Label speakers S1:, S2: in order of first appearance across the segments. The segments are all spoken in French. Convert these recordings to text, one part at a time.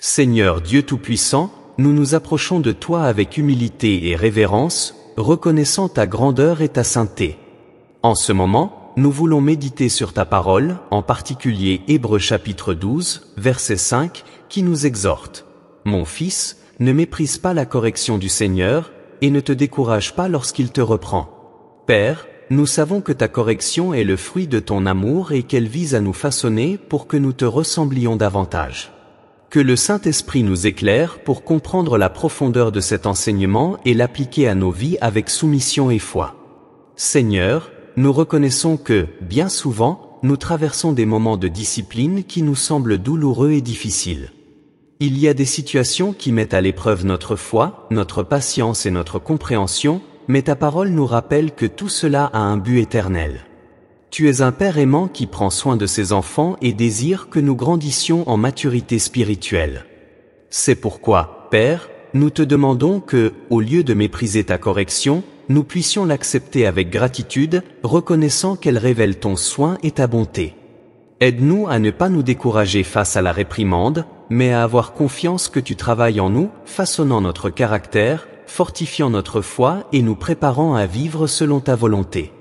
S1: Seigneur Dieu Tout-Puissant, nous nous approchons de toi avec humilité et révérence, reconnaissant ta grandeur et ta sainteté. En ce moment, nous voulons méditer sur ta parole, en particulier Hébreux chapitre 12, verset 5, qui nous exhorte. Mon fils, ne méprise pas la correction du Seigneur, et ne te décourage pas lorsqu'il te reprend. Père, nous savons que ta correction est le fruit de ton amour et qu'elle vise à nous façonner pour que nous te ressemblions davantage. Que le Saint-Esprit nous éclaire pour comprendre la profondeur de cet enseignement et l'appliquer à nos vies avec soumission et foi. Seigneur, nous reconnaissons que, bien souvent, nous traversons des moments de discipline qui nous semblent douloureux et difficiles. Il y a des situations qui mettent à l'épreuve notre foi, notre patience et notre compréhension, mais ta parole nous rappelle que tout cela a un but éternel. Tu es un Père aimant qui prend soin de ses enfants et désire que nous grandissions en maturité spirituelle. C'est pourquoi, Père, nous te demandons que, au lieu de mépriser ta correction, nous puissions l'accepter avec gratitude, reconnaissant qu'elle révèle ton soin et ta bonté. Aide-nous à ne pas nous décourager face à la réprimande, mais à avoir confiance que tu travailles en nous, façonnant notre caractère, fortifiant notre foi et nous préparant à vivre selon ta volonté.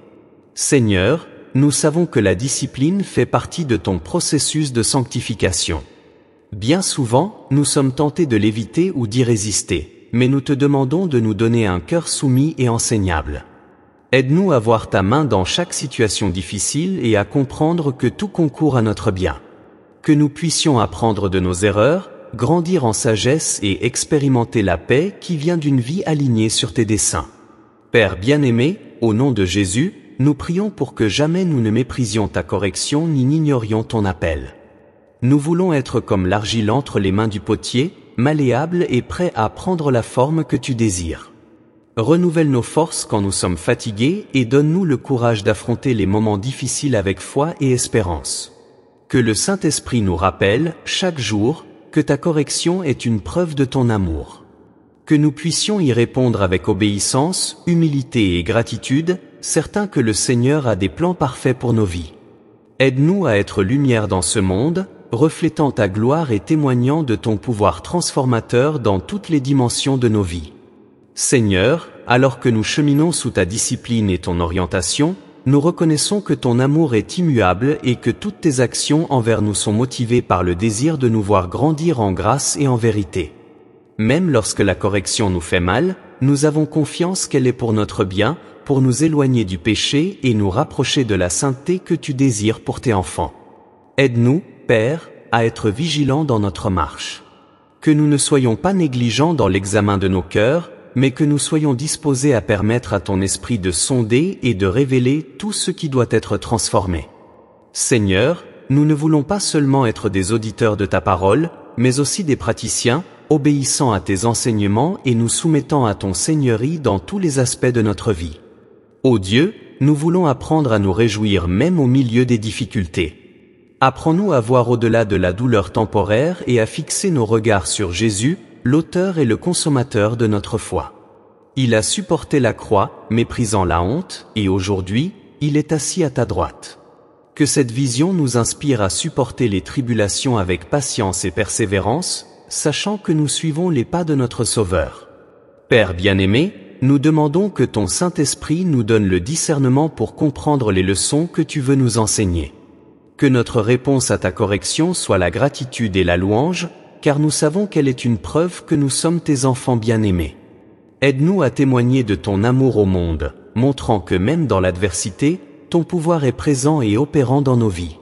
S1: Seigneur, nous savons que la discipline fait partie de ton processus de sanctification. Bien souvent, nous sommes tentés de l'éviter ou d'y résister, mais nous te demandons de nous donner un cœur soumis et enseignable. Aide-nous à voir ta main dans chaque situation difficile et à comprendre que tout concourt à notre bien. Que nous puissions apprendre de nos erreurs, grandir en sagesse et expérimenter la paix qui vient d'une vie alignée sur tes desseins. Père bien-aimé, au nom de Jésus, nous prions pour que jamais nous ne méprisions ta correction ni n'ignorions ton appel. Nous voulons être comme l'argile entre les mains du potier, malléable et prêt à prendre la forme que tu désires. Renouvelle nos forces quand nous sommes fatigués et donne-nous le courage d'affronter les moments difficiles avec foi et espérance. Que le Saint-Esprit nous rappelle, chaque jour, que ta correction est une preuve de ton amour. Que nous puissions y répondre avec obéissance, humilité et gratitude, certains que le Seigneur a des plans parfaits pour nos vies. Aide-nous à être lumière dans ce monde, reflétant ta gloire et témoignant de ton pouvoir transformateur dans toutes les dimensions de nos vies. Seigneur, alors que nous cheminons sous ta discipline et ton orientation, nous reconnaissons que ton amour est immuable et que toutes tes actions envers nous sont motivées par le désir de nous voir grandir en grâce et en vérité. Même lorsque la correction nous fait mal, nous avons confiance qu'elle est pour notre bien, pour nous éloigner du péché et nous rapprocher de la sainteté que tu désires pour tes enfants. Aide-nous, Père, à être vigilants dans notre marche. Que nous ne soyons pas négligents dans l'examen de nos cœurs, mais que nous soyons disposés à permettre à ton esprit de sonder et de révéler tout ce qui doit être transformé. Seigneur, nous ne voulons pas seulement être des auditeurs de ta parole, mais aussi des praticiens, obéissant à tes enseignements et nous soumettant à ton seigneurie dans tous les aspects de notre vie. Ô Dieu, nous voulons apprendre à nous réjouir même au milieu des difficultés. Apprends-nous à voir au-delà de la douleur temporaire et à fixer nos regards sur Jésus, l'auteur et le consommateur de notre foi. Il a supporté la croix, méprisant la honte, et aujourd'hui, il est assis à ta droite. Que cette vision nous inspire à supporter les tribulations avec patience et persévérance, sachant que nous suivons les pas de notre Sauveur. Père bien-aimé, nous demandons que ton Saint-Esprit nous donne le discernement pour comprendre les leçons que tu veux nous enseigner. Que notre réponse à ta correction soit la gratitude et la louange, car nous savons qu'elle est une preuve que nous sommes tes enfants bien-aimés. Aide-nous à témoigner de ton amour au monde, montrant que même dans l'adversité, ton pouvoir est présent et opérant dans nos vies.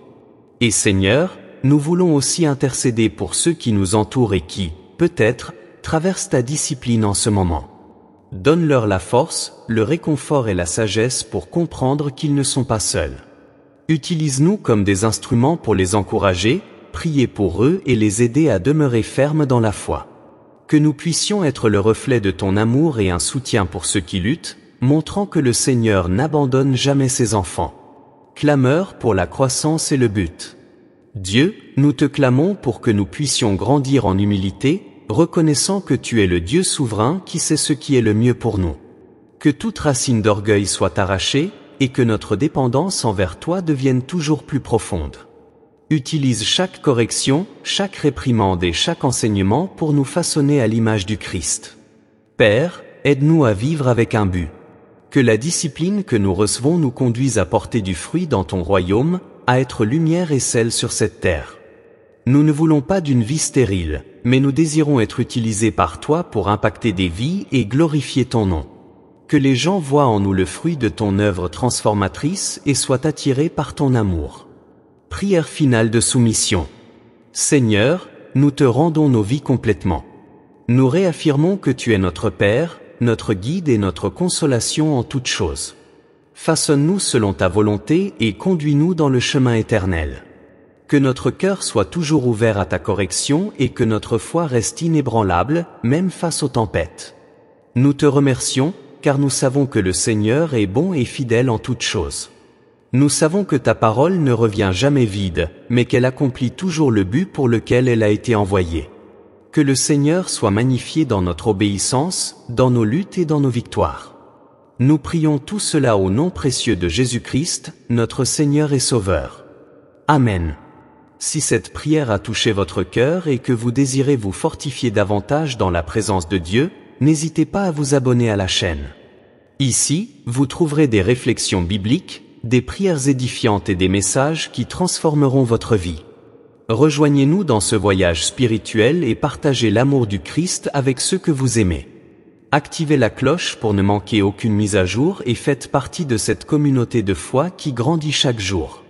S1: Et Seigneur, nous voulons aussi intercéder pour ceux qui nous entourent et qui, peut-être, traversent ta discipline en ce moment. Donne-leur la force, le réconfort et la sagesse pour comprendre qu'ils ne sont pas seuls. Utilise-nous comme des instruments pour les encourager, prier pour eux et les aider à demeurer fermes dans la foi. Que nous puissions être le reflet de ton amour et un soutien pour ceux qui luttent, montrant que le Seigneur n'abandonne jamais ses enfants. Clameur pour la croissance et le but. Dieu, nous te clamons pour que nous puissions grandir en humilité, reconnaissant que tu es le Dieu souverain qui sait ce qui est le mieux pour nous. Que toute racine d'orgueil soit arrachée, et que notre dépendance envers toi devienne toujours plus profonde. Utilise chaque correction, chaque réprimande et chaque enseignement pour nous façonner à l'image du Christ. Père, aide-nous à vivre avec un but. Que la discipline que nous recevons nous conduise à porter du fruit dans ton royaume, à être lumière et sel sur cette terre. Nous ne voulons pas d'une vie stérile, mais nous désirons être utilisés par toi pour impacter des vies et glorifier ton nom. Que les gens voient en nous le fruit de ton œuvre transformatrice et soient attirés par ton amour. Prière finale de soumission. Seigneur, nous te rendons nos vies complètement. Nous réaffirmons que tu es notre Père, notre guide et notre consolation en toutes choses. Façonne-nous selon ta volonté et conduis-nous dans le chemin éternel. Que notre cœur soit toujours ouvert à ta correction et que notre foi reste inébranlable, même face aux tempêtes. Nous te remercions, car nous savons que le Seigneur est bon et fidèle en toutes choses. Nous savons que ta parole ne revient jamais vide, mais qu'elle accomplit toujours le but pour lequel elle a été envoyée. Que le Seigneur soit magnifié dans notre obéissance, dans nos luttes et dans nos victoires. Nous prions tout cela au nom précieux de Jésus-Christ, notre Seigneur et Sauveur. Amen. Si cette prière a touché votre cœur et que vous désirez vous fortifier davantage dans la présence de Dieu, n'hésitez pas à vous abonner à la chaîne. Ici, vous trouverez des réflexions bibliques, des prières édifiantes et des messages qui transformeront votre vie. Rejoignez-nous dans ce voyage spirituel et partagez l'amour du Christ avec ceux que vous aimez. Activez la cloche pour ne manquer aucune mise à jour et faites partie de cette communauté de foi qui grandit chaque jour.